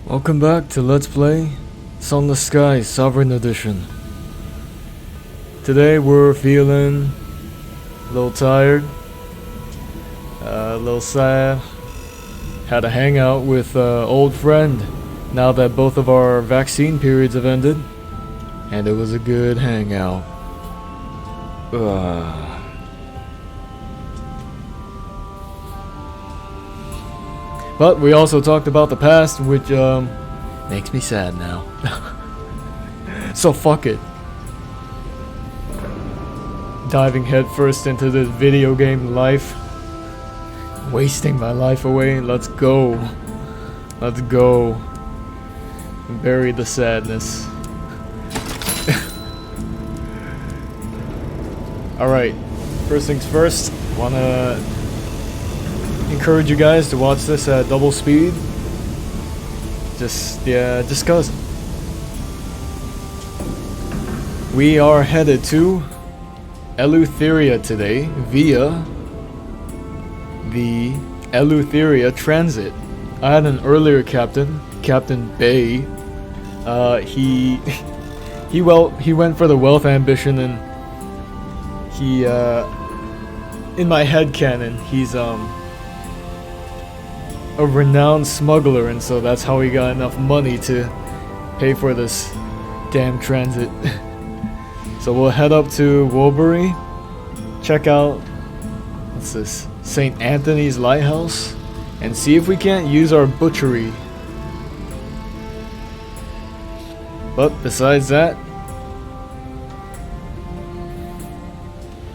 Welcome back to Let's Play Sunless Skies Sovereign Edition. Today we're feeling a little tired, a little sad. Had a hangout with an old friend now that both of our vaccine periods have ended, and it was a good hangout. But we also talked about the past, which makes me sad now. So fuck it. Diving headfirst into this video game life. Wasting my life away. Let's go. Let's go. Bury the sadness. Alright. First things first. Wanna encourage you guys to watch this at double speed. Just cause. We are headed to Eleutheria today via the Eleutheria transit. I had an earlier captain, Captain Bay. He went for the wealth ambition, and he in my headcanon, he's a renowned smuggler, and so that's how he got enough money to pay for this damn transit. So we'll head up to Woolbury, check out, what's this, St. Anthony's Lighthouse, and see if we can't use our butchery. But besides that,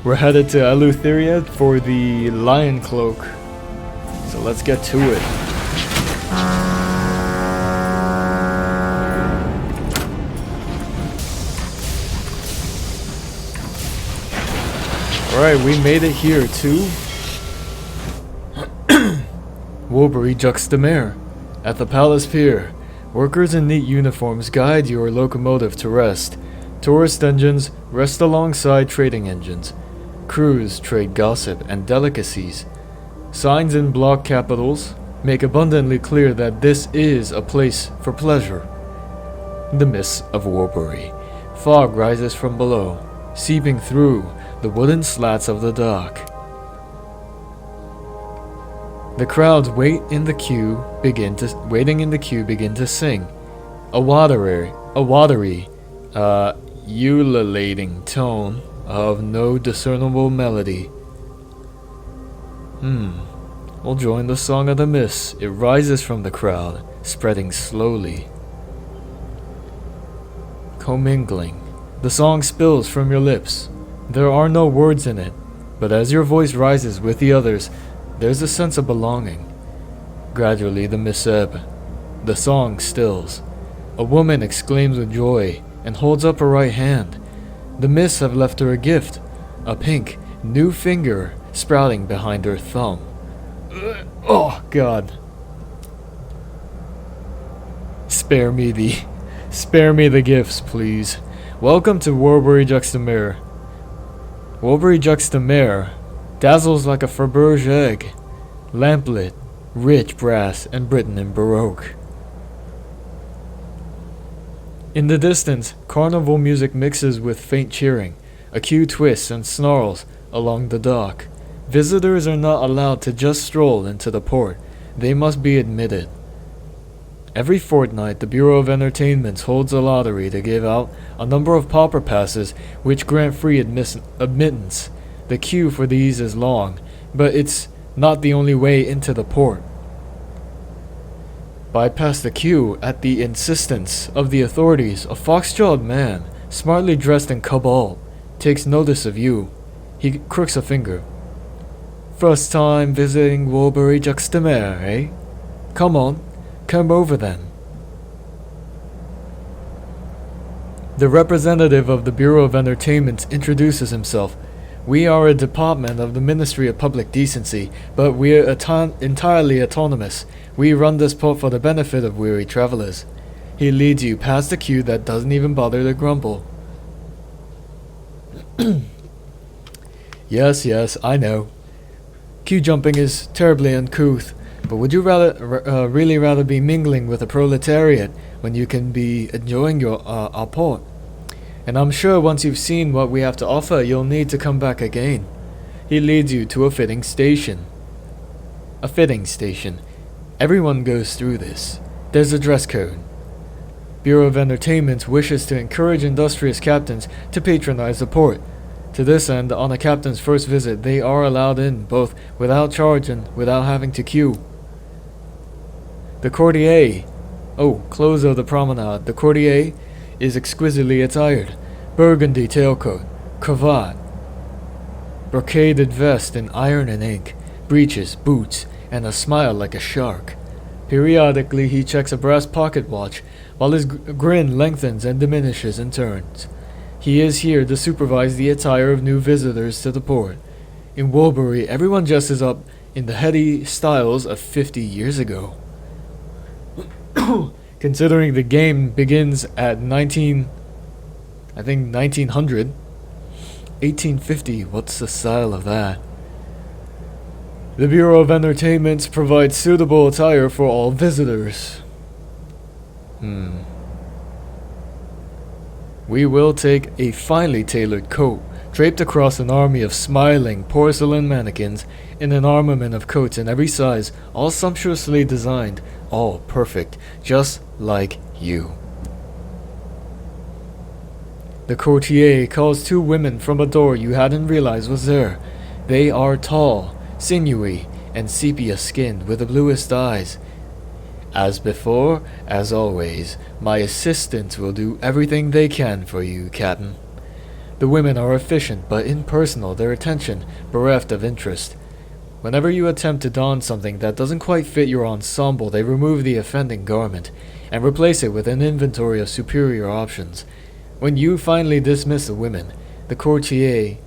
we're headed to Eleutheria for the lion cloak. So let's get to it. Alright, we made it here to Woolbury Juxtamare. At the Palace Pier, workers in neat uniforms guide your locomotive to rest. Tourist engines rest alongside trading engines. Crews trade gossip and delicacies. Signs in block capitals make abundantly clear that this is a place for pleasure. The mists of Woolbury. Fog rises from below, seeping through the wooden slats of the dock. The crowds waiting in the queue begin to sing. A watery, ululating tone of no discernible melody. We'll join the song of the mists. It rises from the crowd, spreading slowly. Commingling. The song spills from your lips. There are no words in it, but as your voice rises with the others, there's a sense of belonging. Gradually the mists ebb. The song stills. A woman exclaims with joy and holds up her right hand. The mists have left her a gift, a pink, new finger sprouting behind her thumb. Oh God. Spare me the gifts, please. Welcome to Woolbury Juxtamare. Woolbury Juxtamare dazzles like a Faberge egg, lamplit, rich brass and Britain in Baroque. In the distance, carnival music mixes with faint cheering. A queue twists and snarls along the dock. Visitors are not allowed to just stroll into the port. They must be admitted. Every fortnight, the Bureau of Entertainments holds a lottery to give out a number of pauper passes which grant free admittance. The queue for these is long, but it's not the only way into the port. Bypass the queue at the insistence of the authorities. A fox-jawed man, smartly dressed in cobalt, takes notice of you. He crooks a finger. First time visiting Woolbury Juxtamare, eh? Come on, come over then. The representative of the Bureau of Entertainment introduces himself. We are a department of the Ministry of Public Decency, but we're entirely autonomous. We run this port for the benefit of weary travelers. He leads you past the queue that doesn't even bother to grumble. Yes, I know. Queue jumping is terribly uncouth, But would you really rather be mingling with the proletariat when you can be enjoying our port? And I'm sure once you've seen what we have to offer, you'll need to come back again. He leads you to a fitting station. A fitting station. Everyone goes through this. There's a dress code. Bureau of Entertainment wishes to encourage industrious captains to patronize the port. To this end, on a captain's first visit, they are allowed in, both without charge and without having to queue. The courtier. Oh, close of the promenade. The courtier is exquisitely attired. Burgundy tailcoat, cravat, brocaded vest in iron and ink, breeches, boots, and a smile like a shark. Periodically he checks a brass pocket watch, while his grin lengthens and diminishes in turns. He is here to supervise the attire of new visitors to the port. In Woolbury, everyone dresses up in the heady styles of 50 years ago. Considering the game begins at 1900, 1850, what's the style of that? The Bureau of Entertainment provides suitable attire for all visitors. We will take a finely tailored coat, draped across an army of smiling porcelain mannequins in an armament of coats in every size, all sumptuously designed, all perfect, just like you. The courtier calls two women from a door you hadn't realized was there. They are tall, sinewy, and sepia-skinned with the bluest eyes. As before, as always, my assistants will do everything they can for you, Captain. The women are efficient but impersonal, their attention bereft of interest. Whenever you attempt to don something that doesn't quite fit your ensemble, they remove the offending garment and replace it with an inventory of superior options. When you finally dismiss the women, the couturier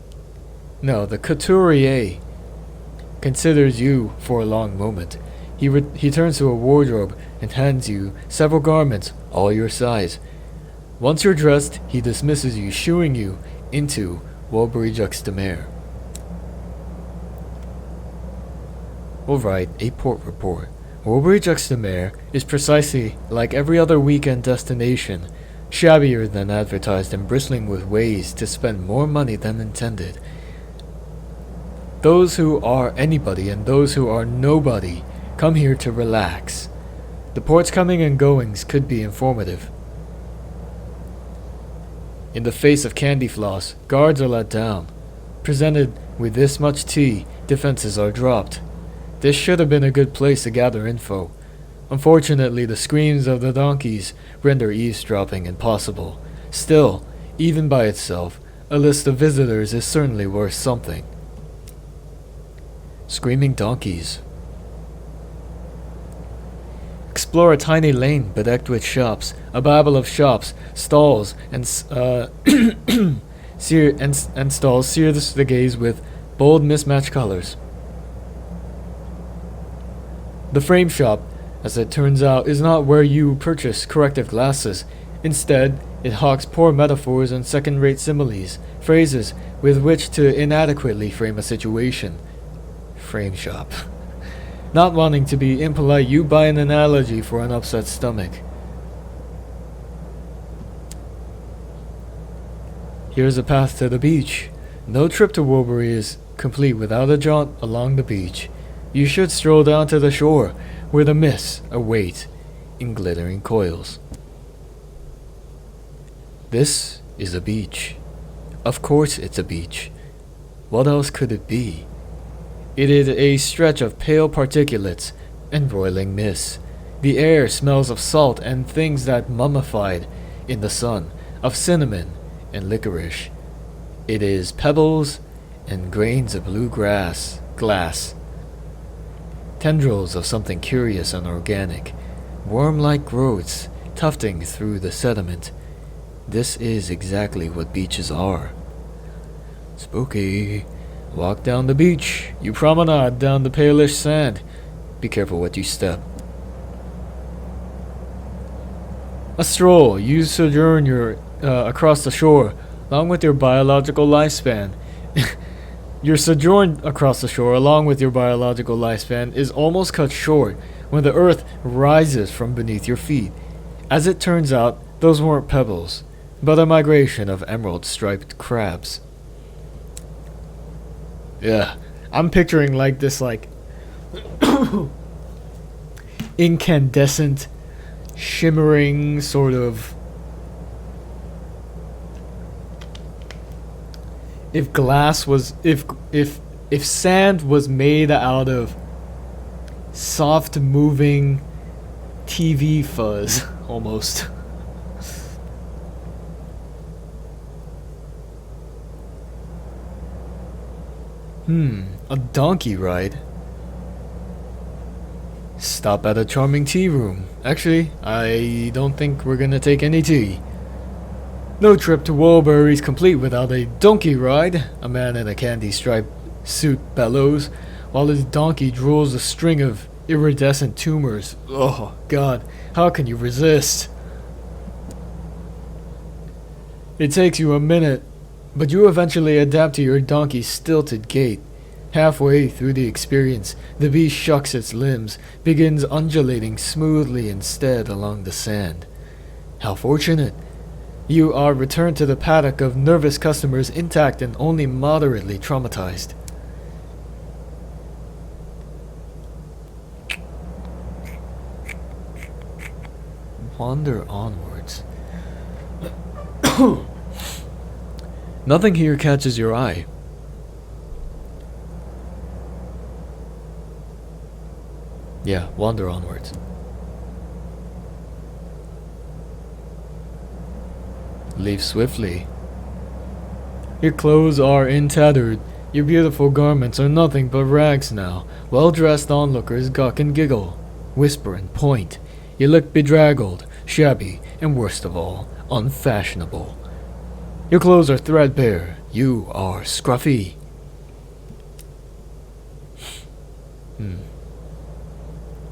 considers you for a long moment. He turns to a wardrobe and hands you several garments, all your size. Once you're dressed, he dismisses you, shooing you into Woolbury-Juxtamer. Alright, a port report. Woolbury-Juxtamer is precisely like every other weekend destination, shabbier than advertised and bristling with ways to spend more money than intended. Those who are anybody and those who are nobody come here to relax. The port's coming and goings could be informative. In the face of candy floss, guards are let down. Presented with this much tea, defenses are dropped. This should have been a good place to gather info. Unfortunately, the screams of the donkeys render eavesdropping impossible. Still, even by itself, a list of visitors is certainly worth something. Screaming donkeys. Explore a tiny lane bedecked with shops, a babel of shops, stalls, and stalls sear the gaze with bold mismatched colors. The frame shop, as it turns out, is not where you purchase corrective glasses. Instead, it hawks poor metaphors and second-rate similes, phrases with which to inadequately frame a situation. Frame shop. Not wanting to be impolite, you buy an analogy for an upset stomach. Here's a path to the beach. No trip to Woolbury is complete without a jaunt along the beach. You should stroll down to the shore, where the mists await in glittering coils. This is a beach. Of course it's a beach. What else could it be? It is a stretch of pale particulates and roiling mists. The air smells of salt and things that mummified in the sun, of cinnamon and licorice. It is pebbles and grains of blue glass, tendrils of something curious and organic, worm-like growths tufting through the sediment. This is exactly what beaches are. Spooky. Walk down the beach. You promenade down the palish sand. Be careful what you step. A stroll. You sojourn across the shore, along with your biological lifespan. Your sojourn across the shore, along with your biological lifespan, is almost cut short when the earth rises from beneath your feet. As it turns out, those weren't pebbles, but a migration of emerald-striped crabs. Yeah, I'm picturing like this, like incandescent, shimmering sort of. If glass was, if sand was made out of soft moving TV fuzz, almost. A donkey ride. Stop at a charming tea room. Actually, I don't think we're gonna take any tea. No trip to Woolbury is complete without a donkey ride. A man in a candy-striped suit bellows, while his donkey drools a string of iridescent tumors. Oh, God, how can you resist? It takes you a minute, but you eventually adapt to your donkey's stilted gait. Halfway through the experience, the beast shucks its limbs, begins undulating smoothly instead along the sand. How fortunate! You are returned to the paddock of nervous customers intact and only moderately traumatized. Wander onwards. Nothing here catches your eye. Yeah, wander onwards. Leave swiftly. Your clothes are tattered. Your beautiful garments are nothing but rags now. Well-dressed onlookers gawk and giggle, whisper and point. You look bedraggled, shabby, and worst of all, unfashionable. Your clothes are threadbare. You are scruffy.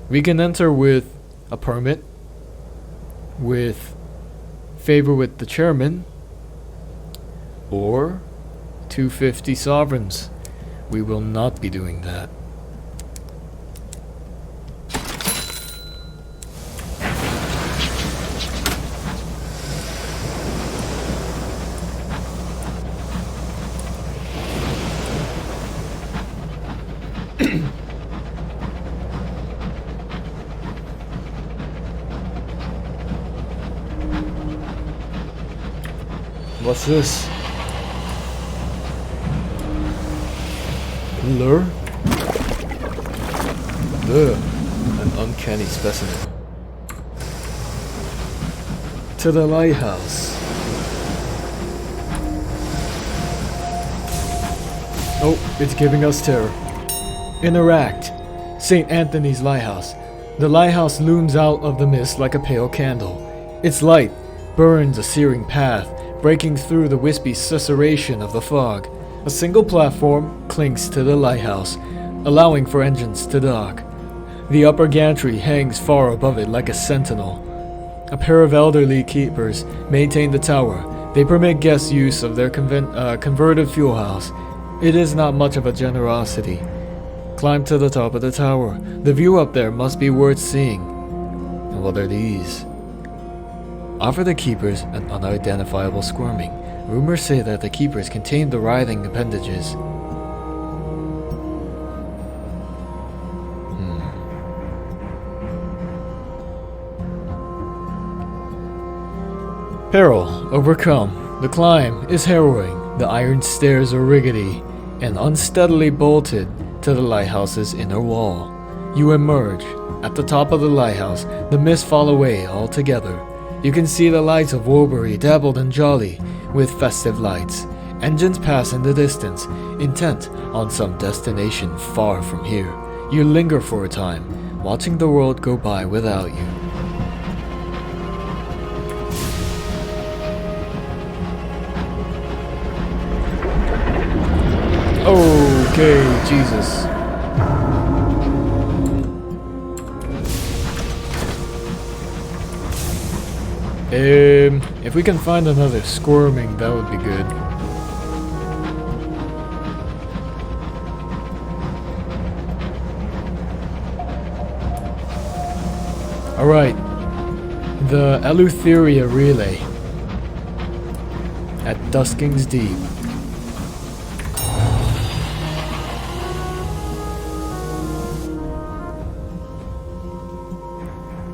We can enter with a permit, with favor with the chairman, or 250 sovereigns. We will not be doing that. What's this? Lure? Ugh, an uncanny specimen. To the lighthouse. Oh, it's giving us terror. Interact. St. Anthony's Lighthouse. The lighthouse looms out of the mist like a pale candle. Its light burns a searing path, breaking through the wispy susurration of the fog. A single platform clings to the lighthouse, allowing for engines to dock. The upper gantry hangs far above it like a sentinel. A pair of elderly keepers maintain the tower. They permit guests use of their converted fuel house. It is not much of a generosity. Climb to the top of the tower. The view up there must be worth seeing. And what are these? Offer the keepers an unidentifiable squirming. Rumors say that the keepers contain the writhing appendages. Peril overcome. The climb is harrowing. The iron stairs are rickety and unsteadily bolted to the lighthouse's inner wall. You emerge. At the top of the lighthouse, the mist fall away altogether. You can see the lights of Woolbury dappled and jolly with festive lights. Engines pass in the distance, intent on some destination far from here. You linger for a time, watching the world go by without you. Okay, Jesus. If we can find another squirming, that would be good. Alright, the Eleutheria Relay at Dusking's Deep.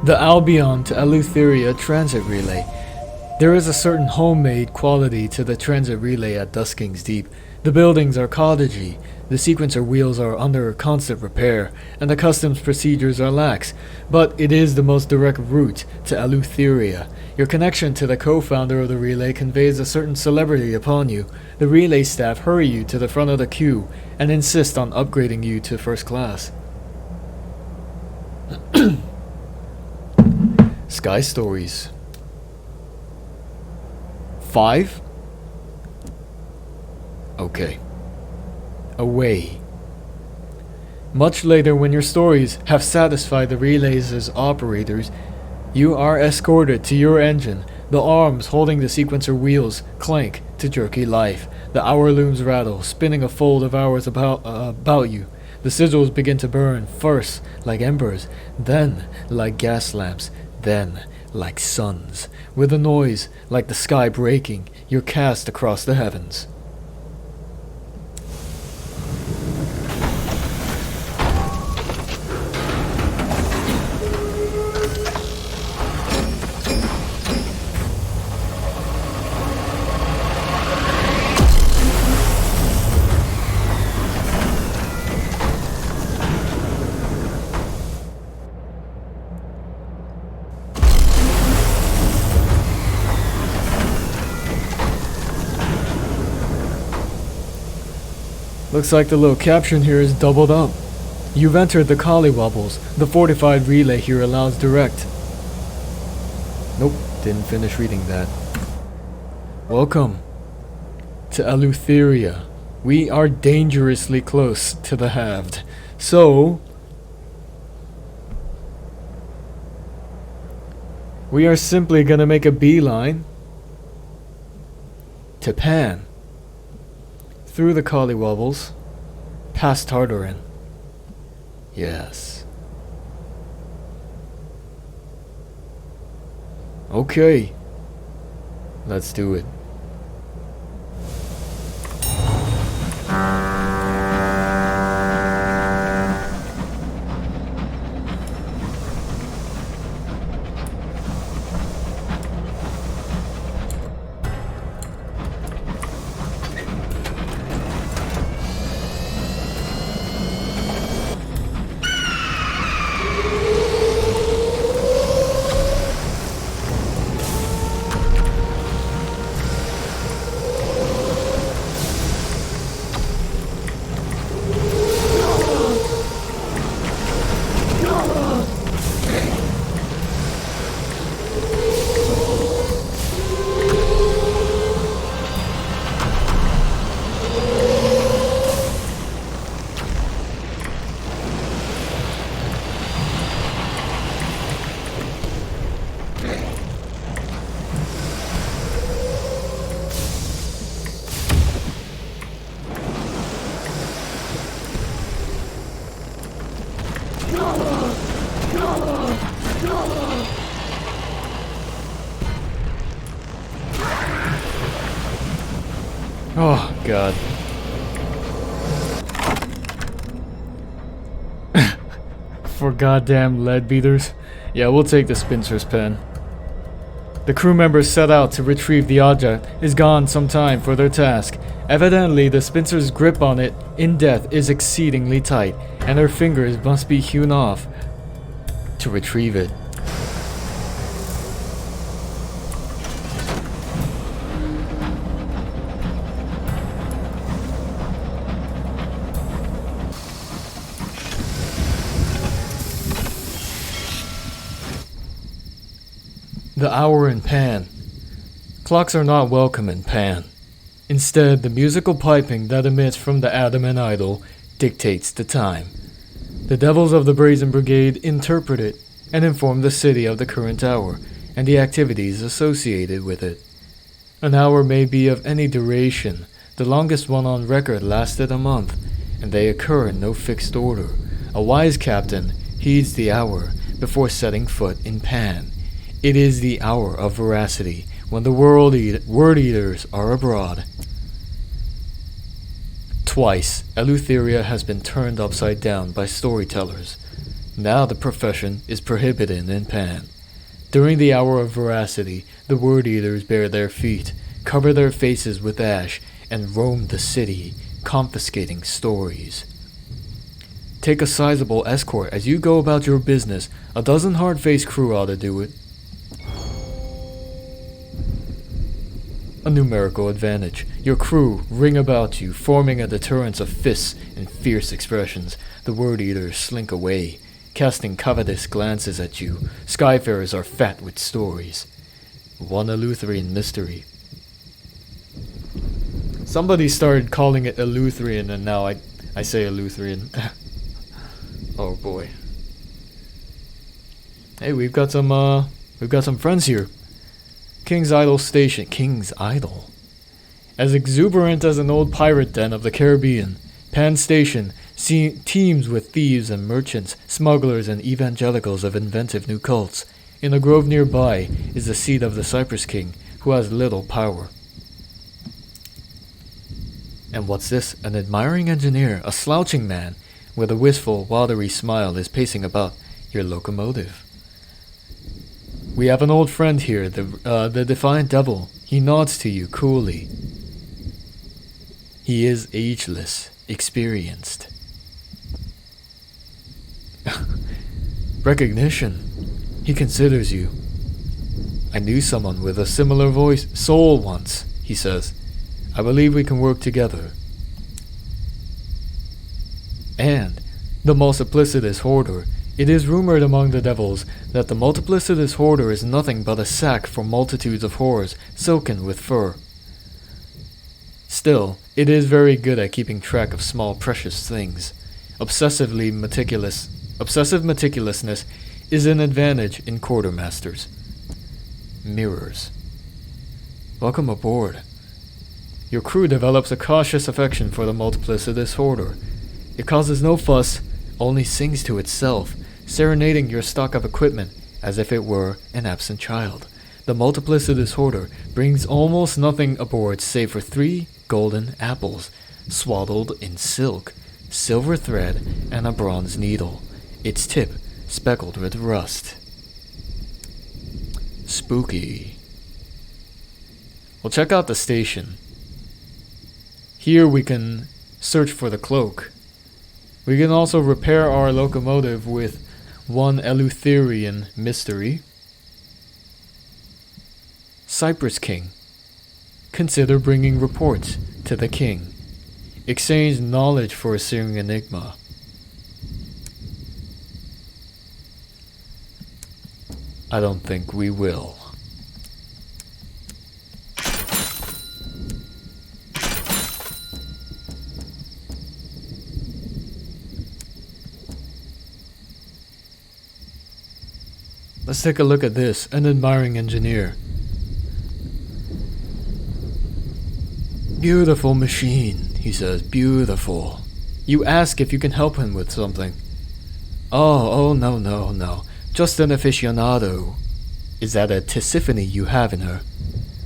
The Albion to Eleutheria Transit Relay. There is a certain homemade quality to the transit relay at Dusking's Deep. The buildings are cottagey, the sequencer wheels are under constant repair, and the customs procedures are lax, but it is the most direct route to Eleutheria. Your connection to the co-founder of the relay conveys a certain celebrity upon you. The relay staff hurry you to the front of the queue and insist on upgrading you to first class. Sky Stories 5? Okay. Away. Much later, when your stories have satisfied the relays' operators, you are escorted to your engine. The arms holding the sequencer wheels clank to jerky life. The hour looms rattle, spinning a fold of hours about you. The sigils begin to burn, first like embers, then like gas lamps, then like suns. With a noise like the sky breaking, you're cast across the heavens. Looks like the little caption here is doubled up. You've entered the Collywobbles. The fortified relay here allows direct. Nope, didn't finish reading that. Welcome to Eleutheria. We are dangerously close to the halved. So, we are simply gonna make a beeline to Pan. Through the Collywobbles, past Tartarin. Yes. Okay. Let's do it. Oh, God. For goddamn lead beaters. Yeah, we'll take the Spincer's pen. The crew members set out to retrieve the object is gone some time for their task. Evidently, the Spincer's grip on it in death is exceedingly tight, and her fingers must be hewn off to retrieve it. The hour in Pan. Clocks are not welcome in Pan. Instead, the musical piping that emits from the Adamant idol dictates the time. The devils of the Brazen Brigade interpret it and inform the city of the current hour and the activities associated with it. An hour may be of any duration. The longest one on record lasted a month, and they occur in no fixed order. A wise captain heeds the hour, before setting foot in Pan. It is the hour of veracity, when the word eaters are abroad. Twice, Eleutheria has been turned upside down by storytellers. Now the profession is prohibited in Pan. During the hour of veracity, the word eaters bare their feet, cover their faces with ash, and roam the city, confiscating stories. Take a sizable escort as you go about your business. A dozen hard-faced crew ought to do it. A numerical advantage. Your crew ring about you, forming a deterrence of fists and fierce expressions. The word eaters slink away, casting covetous glances at you. Skyfarers are fat with stories. One Eleutherian mystery. Somebody started calling it Eleutherian, and now I say Eleutherian. Oh boy. Hey, we've got some friends here. King's Idol Station. King's Idol. As exuberant as an old pirate den of the Caribbean, Pan Station teems with thieves and merchants, smugglers and evangelicals of inventive new cults. In a grove nearby is the seat of the Cypress King, who has little power. And what's this? An admiring engineer, a slouching man, with a wistful, watery smile is pacing about your locomotive. We have an old friend here, the Defiant Devil. He nods to you coolly. He is ageless, experienced. Recognition. He considers you. I knew someone with a similar soul once, he says. I believe we can work together. And the multiplicitous hoarder. It is rumored among the devils that the multiplicitous hoarder is nothing but a sack for multitudes of horrors silken with fur. Still, it is very good at keeping track of small precious things. Obsessive meticulousness is an advantage in quartermasters. Mirrors. Welcome aboard. Your crew develops a cautious affection for the multiplicitous hoarder. It causes no fuss, only sings to itself, serenading your stock of equipment as if it were an absent child. The multiplicitous hoarder brings almost nothing aboard save for 3 golden apples, swaddled in silk, silver thread, and a bronze needle, its tip speckled with rust. Spooky. Well, check out the station. Here we can search for the cloak. We can also repair our locomotive with one Eleutherian mystery. Cypress King. Consider bringing reports to the king. Exchange knowledge for a searing enigma. I don't think we will. Let's take a look at this, an admiring engineer. Beautiful machine, he says, beautiful. You ask if you can help him with something. Oh, no. Just an aficionado. Is that a Tisiphone you have in her?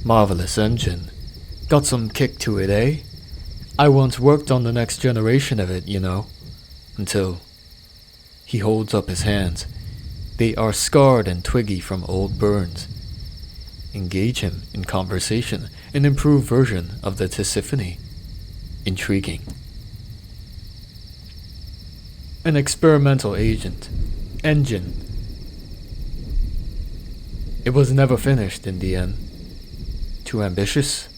Marvelous engine. Got some kick to it, eh? I once worked on the next generation of it, you know. Until... He holds up his hands. They are scarred and twiggy from old burns. Engage him in conversation, an improved version of the Tisiphone. Intriguing. An experimental engine. It was never finished in the end. Too ambitious?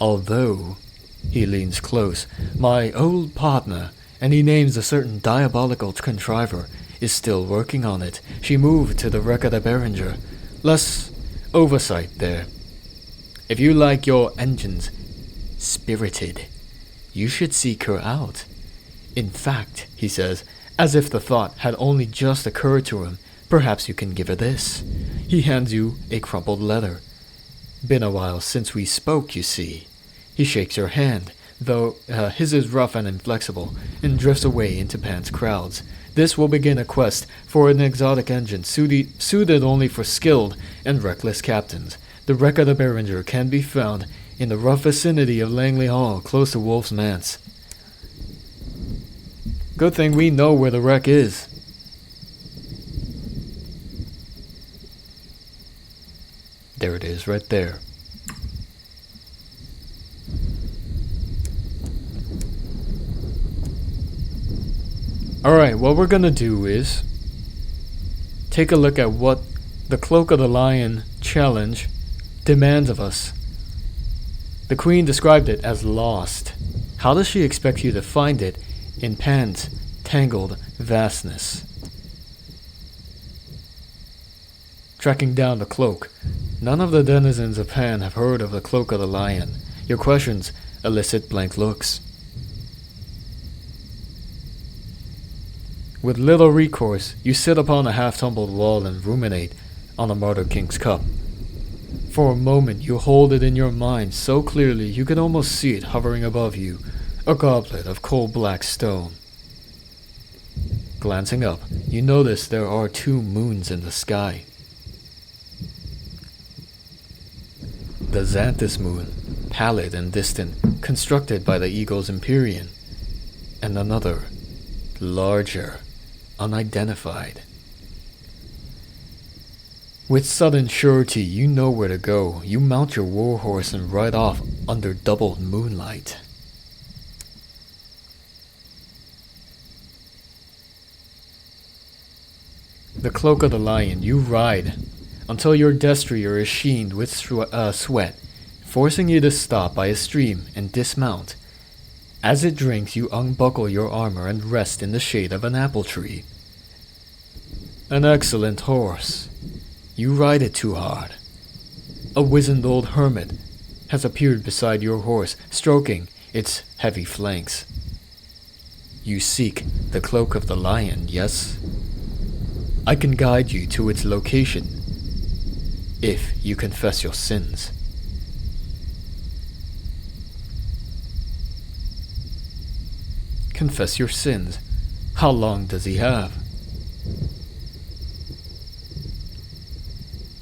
Although, he leans close, my old partner, and he names a certain diabolical contriver, is still working on it. She moved to the wreck of the Beringer. Less oversight there. If you like your engines spirited, you should seek her out. In fact, he says, as if the thought had only just occurred to him, perhaps you can give her this. He hands you a crumpled letter. Been a while since we spoke, you see. He shakes your hand. though his is rough and inflexible, and drifts away into Pan's crowds. This will begin a quest for an exotic engine suited only for skilled and reckless captains. The wreck of the Behringer can be found in the rough vicinity of Langley Hall, close to Wolf's Manse. Good thing we know where the wreck is. There it is, right there. Alright, what we're gonna do is take a look at what the Cloak of the Lion challenge demands of us. The Queen described it as lost. How does she expect you to find it in Pan's tangled vastness? Tracking down the cloak. None of the denizens of Pan have heard of the Cloak of the Lion. Your questions elicit blank looks. With little recourse, you sit upon a half-tumbled wall and ruminate on the Martyr-King's Cup. For a moment you hold it in your mind so clearly you can almost see it hovering above you, a goblet of coal-black stone. Glancing up, you notice there are 2 moons in the sky. The Xanthus moon, pallid and distant, constructed by the Eagle's Empyrean, and another, larger, unidentified. With sudden surety, you know where to go. You mount your warhorse and ride off under doubled moonlight. The Cloak of the Lion, you ride until your destrier is sheened with sweat, forcing you to stop by a stream and dismount. As it drinks, you unbuckle your armor and rest in the shade of an apple tree. An excellent horse. You ride it too hard. A wizened old hermit has appeared beside your horse, stroking its heavy flanks. You seek the Cloak of the Lion, yes? I can guide you to its location, if you confess your sins. Confess your sins. How long does he have?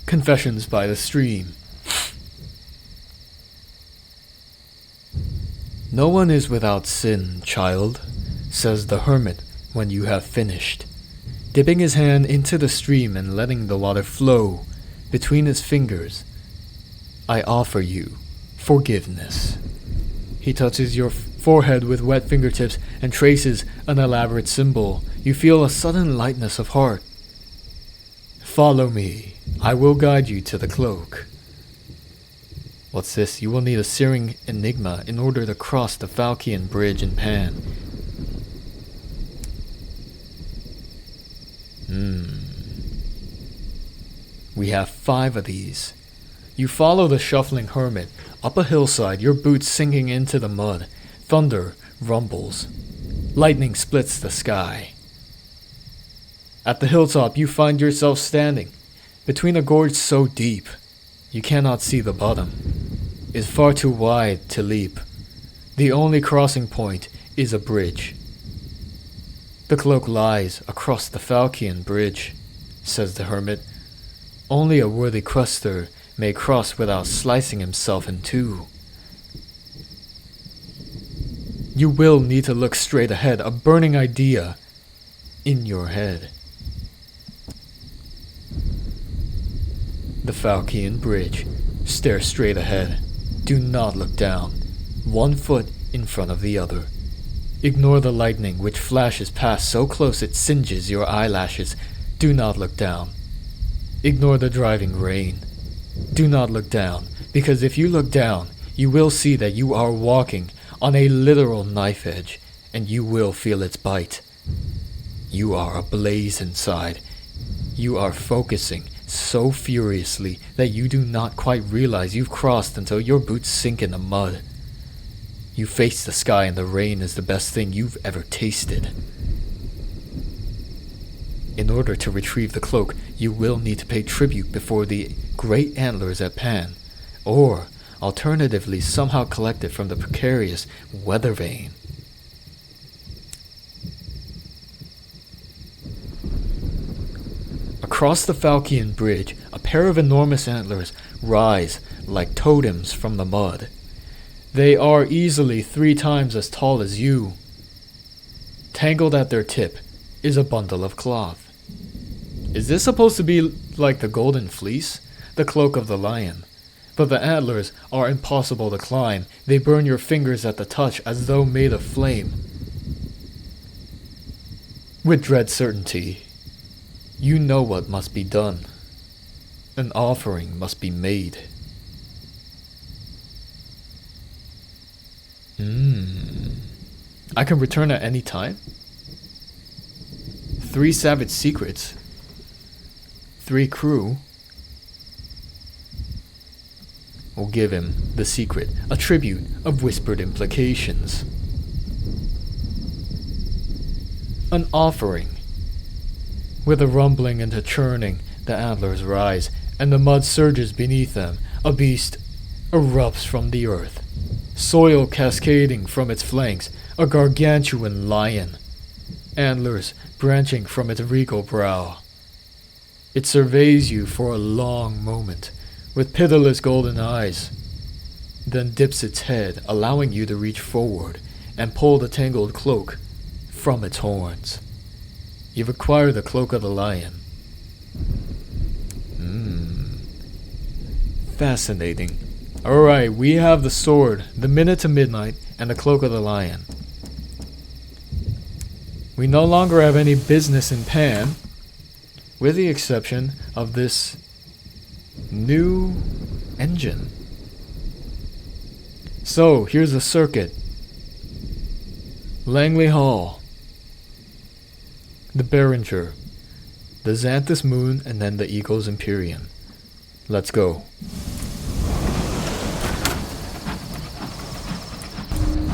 Confessions by the stream. No one is without sin, child, says the hermit when you have finished, dipping his hand into the stream and letting the water flow between his fingers. I offer you forgiveness. He touches your forehead with wet fingertips and traces an elaborate symbol. You feel a sudden lightness of heart. Follow me. I will guide you to the cloak. What's this? You will need a searing enigma in order to cross the Falchian Bridge in Pan. We have 5 of these. You follow the shuffling hermit up a hillside, your boots sinking into the mud. Thunder rumbles. Lightning splits the sky. At the hilltop, you find yourself standing between a gorge so deep you cannot see the bottom. It's far too wide to leap. The only crossing point is a bridge. The cloak lies across the Falchian Bridge, says the hermit. Only a worthy quester may cross without slicing himself in 2. You will need to look straight ahead, a burning idea in your head. The Falchian Bridge. Stare straight ahead. Do not look down. 1 foot in front of the other. Ignore the lightning which flashes past so close it singes your eyelashes. Do not look down. Ignore the driving rain. Do not look down, because if you look down, you will see that you are walking on a literal knife edge, and you will feel its bite. You are ablaze inside. You are focusing so furiously that you do not quite realize you've crossed until your boots sink in the mud. You face the sky and the rain is the best thing you've ever tasted. In order to retrieve the cloak, you will need to pay tribute before the great antlers at Pan, or alternatively somehow collected from the precarious weather vane. Across the Falkian Bridge, a pair of enormous antlers rise like totems from the mud. They are easily 3 times as tall as you. Tangled at their tip is a bundle of cloth. Is this supposed to be like the golden fleece? The cloak of the lion? But the antlers are impossible to climb. They burn your fingers at the touch as though made of flame. With dread certainty, you know what must be done. An offering must be made. I can return at any time? 3 savage secrets. 3 crew. We'll give him the secret, a tribute of whispered implications. An offering. With a rumbling and a churning, the antlers rise, and the mud surges beneath them. A beast erupts from the earth, soil cascading from its flanks, a gargantuan lion, antlers branching from its regal brow. It surveys you for a long moment, with pitiless golden eyes, then dips its head, allowing you to reach forward and pull the tangled cloak from its horns. You've acquired the cloak of the lion. Fascinating. Alright, we have the sword, the minute to midnight, and the cloak of the lion. We no longer have any business in Pan, with the exception of this new engine. So, here's the circuit. Langley Hall, the Behringer, the Xanthus Moon, and then the Eagle's Empyrean. Let's go.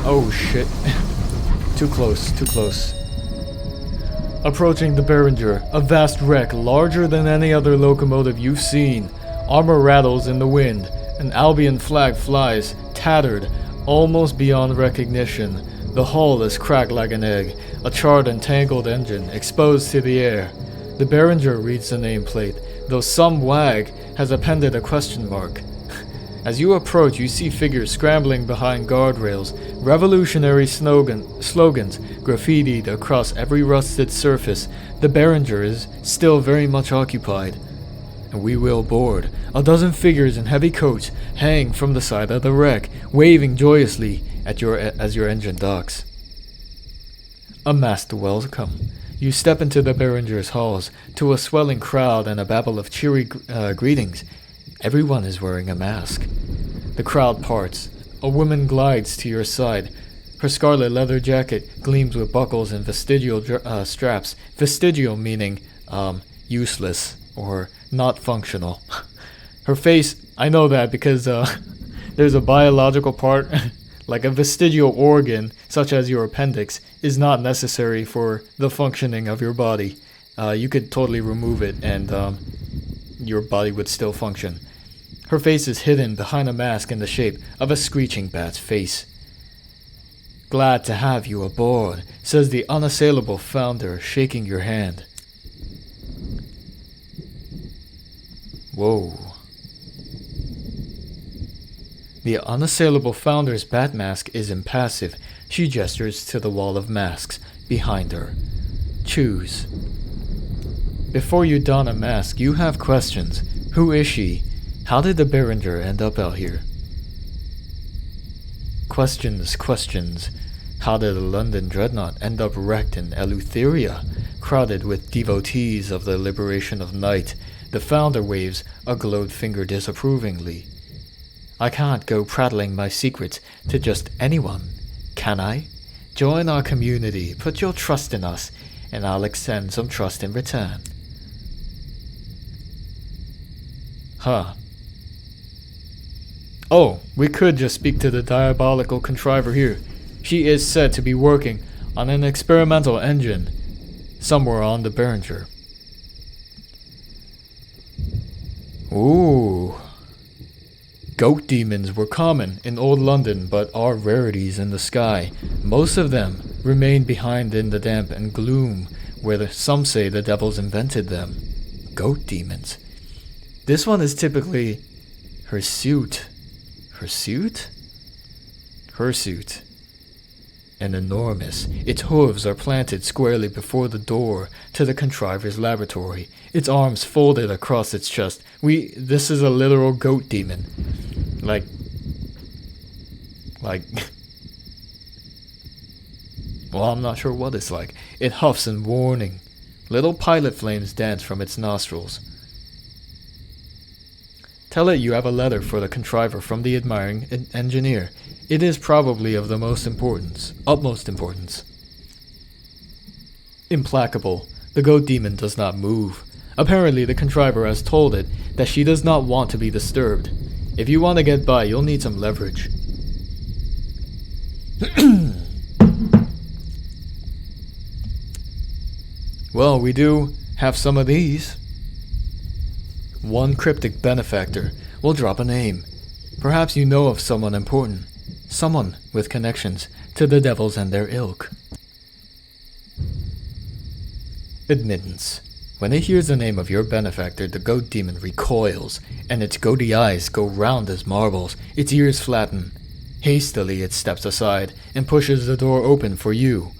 Oh shit. Too close, too close. Approaching the Behringer, a vast wreck larger than any other locomotive you've seen. Armor rattles in the wind. An Albion flag flies, tattered, almost beyond recognition. The hull is cracked like an egg, a charred and tangled engine exposed to the air. The Behringer reads the nameplate, though some wag has appended a question mark. As you approach, you see figures scrambling behind guardrails, revolutionary slogans graffitied across every rusted surface. The Behringer is still very much occupied, and we will board. A dozen figures in heavy coats hang from the side of the wreck, waving joyously at as your engine docks. A masked welcome. You step into the Behringer's halls, to a swelling crowd and a babble of cheery greetings. Everyone is wearing a mask. The crowd parts. A woman glides to your side. Her scarlet leather jacket gleams with buckles and vestigial straps. Vestigial meaning useless or not functional. Her face, I know that because there's a biological part, like a vestigial organ, such as your appendix, is not necessary for the functioning of your body. You could totally remove it and your body would still function. Her face is hidden behind a mask in the shape of a screeching bat's face. "Glad to have you aboard," says the unassailable founder, shaking your hand. Whoa. The unassailable founder's bat mask is impassive. She gestures to the wall of masks behind her. Choose. Before you don a mask, you have questions. Who is she? How did the Behringer end up out here? Questions. How did the London dreadnought end up wrecked in Eleutheria, crowded with devotees of the liberation of night? The founder waves a glowed finger disapprovingly. I can't go prattling my secrets to just anyone, can I? Join our community, put your trust in us, and I'll extend some trust in return. Huh. Oh, we could just speak to the diabolical contriver here. She is said to be working on an experimental engine somewhere on the Behringer. Ooh. Goat demons were common in old London but are rarities in the sky. Most of them remain behind in the damp and gloom where some say the devils invented them. Goat demons. This one is typically hirsute. Hirsute? Hirsute. And enormous. Its hooves are planted squarely before the door to the contriver's laboratory. Its arms folded across its chest. This is a literal goat demon. Like, well, I'm not sure what it's like. It huffs in warning. Little pilot flames dance from its nostrils. Tell it you have a letter for the contriver from the admiring engineer. It is probably of the utmost importance. Implacable, the goat demon does not move. Apparently the contriver has told it that she does not want to be disturbed. If you want to get by, you'll need some leverage. Well, we do have some of these. One cryptic benefactor will drop a name. Perhaps you know of someone important. Someone with connections to the devils and their ilk. Admittance. When it hears the name of your benefactor, the goat demon recoils, and its goaty eyes go round as marbles, its ears flatten. Hastily it steps aside and pushes the door open for you.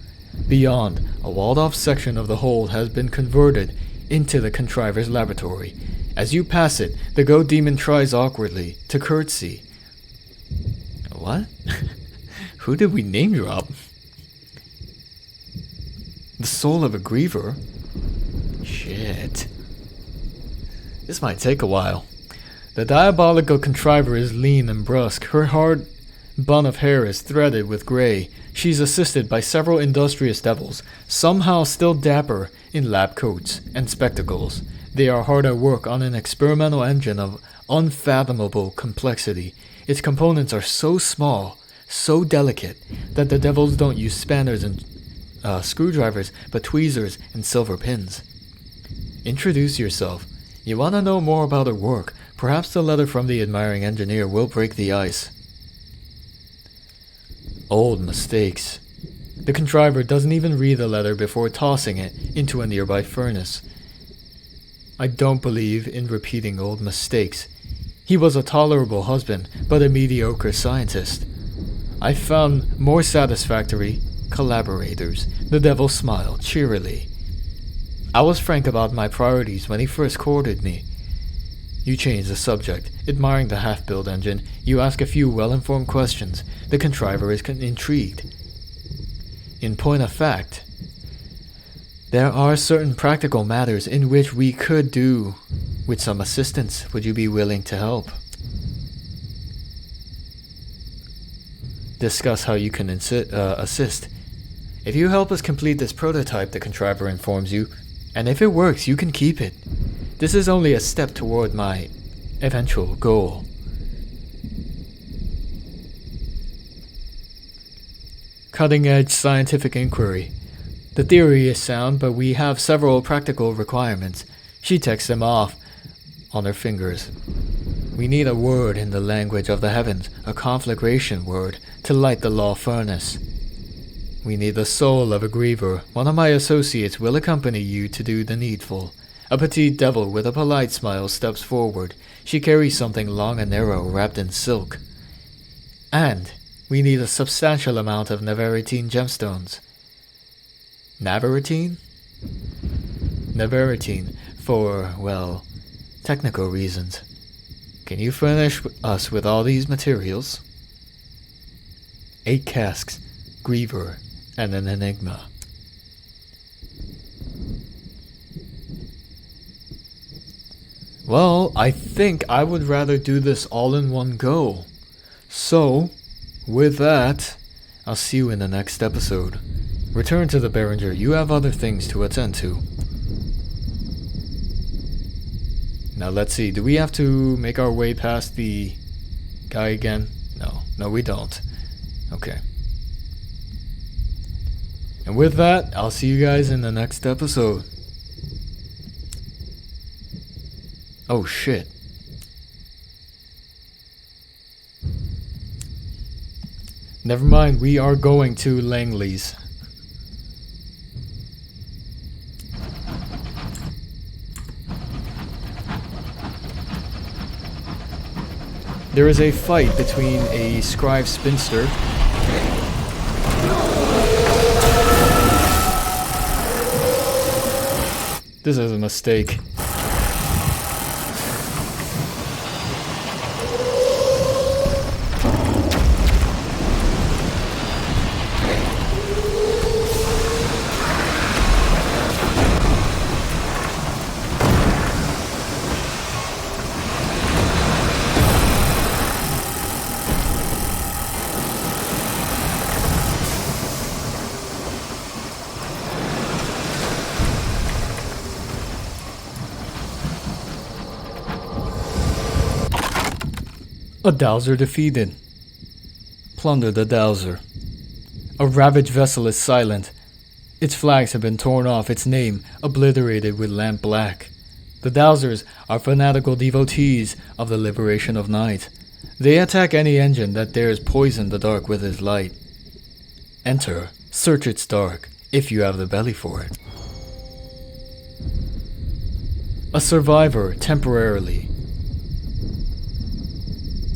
Beyond, a walled-off section of the hold has been converted into the contriver's laboratory. As you pass it, the goat demon tries awkwardly to curtsy. What? Who did we name drop? The soul of a griever? Shit. This might take a while. The diabolical contriver is lean and brusque. Her hard bun of hair is threaded with gray. She's assisted by several industrious devils, somehow still dapper in lab coats and spectacles. They are hard at work on an experimental engine of unfathomable complexity. Its components are so small, so delicate, that the devils don't use spanners and screwdrivers, but tweezers and silver pins. Introduce yourself. You want to know more about her work. Perhaps the letter from the admiring engineer will break the ice. Old mistakes. The contriver doesn't even read the letter before tossing it into a nearby furnace. I don't believe in repeating old mistakes. He was a tolerable husband, but a mediocre scientist. I found more satisfactory collaborators. The devil smiled cheerily. I was frank about my priorities when he first courted me. You change the subject. Admiring the half-built engine, you ask a few well-informed questions. The contriver is intrigued. In point of fact, there are certain practical matters in which we could do with some assistance. Would you be willing to help? Discuss how you can assist. If you help us complete this prototype, the contriver informs you, and if it works, you can keep it. This is only a step toward my eventual goal. Cutting-edge scientific inquiry. The theory is sound, but we have several practical requirements. She checks them off on her fingers. We need a word in the language of the heavens, a conflagration word, to light the law furnace. We need the soul of a griever. One of my associates will accompany you to do the needful. A petite devil with a polite smile steps forward. She carries something long and narrow wrapped in silk. And we need a substantial amount of Neveritine gemstones. Naveritine? Neveritine, for, well, technical reasons. Can you furnish us with all these materials? 8 casks, griever, and an enigma. Well, I think I would rather do this all in one go. So, with that, I'll see you in the next episode. Return to the Behringer. You have other things to attend to. Now let's see. Do we have to make our way past the guy again? No, we don't. Okay. And with that, I'll see you guys in the next episode. Oh shit. Never mind, we are going to Langley's. There is a fight between a scribe spinster This is a mistake. A dowser defeated. Plunder the dowser. A ravaged vessel is silent. Its flags have been torn off, its name obliterated with lamp black. The dowsers are fanatical devotees of the liberation of night. They attack any engine that dares poison the dark with its light. Enter, search its dark, if you have the belly for it. A survivor, temporarily.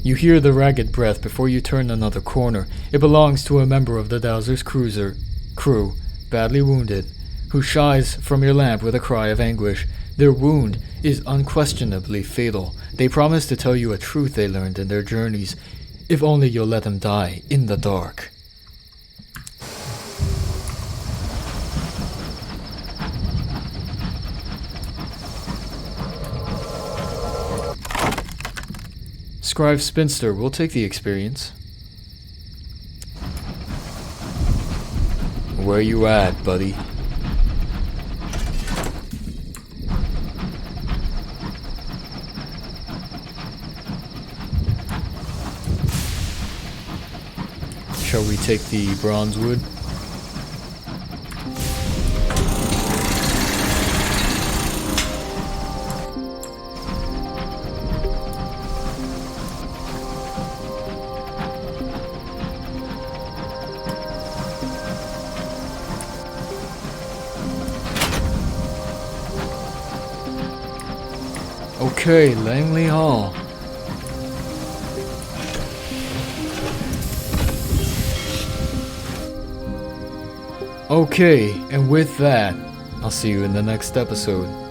You hear the ragged breath before you turn another corner. It belongs to a member of the dowser's crew, badly wounded, who shies from your lamp with a cry of anguish. Their wound is unquestionably fatal. They promise to tell you a truth they learned in their journeys, if only you'll let them die in the dark. Scribe Spinster will take the experience. Where you at, buddy? Shall we take the bronze wood? Okay, Langley Hall. Okay, and with that, I'll see you in the next episode.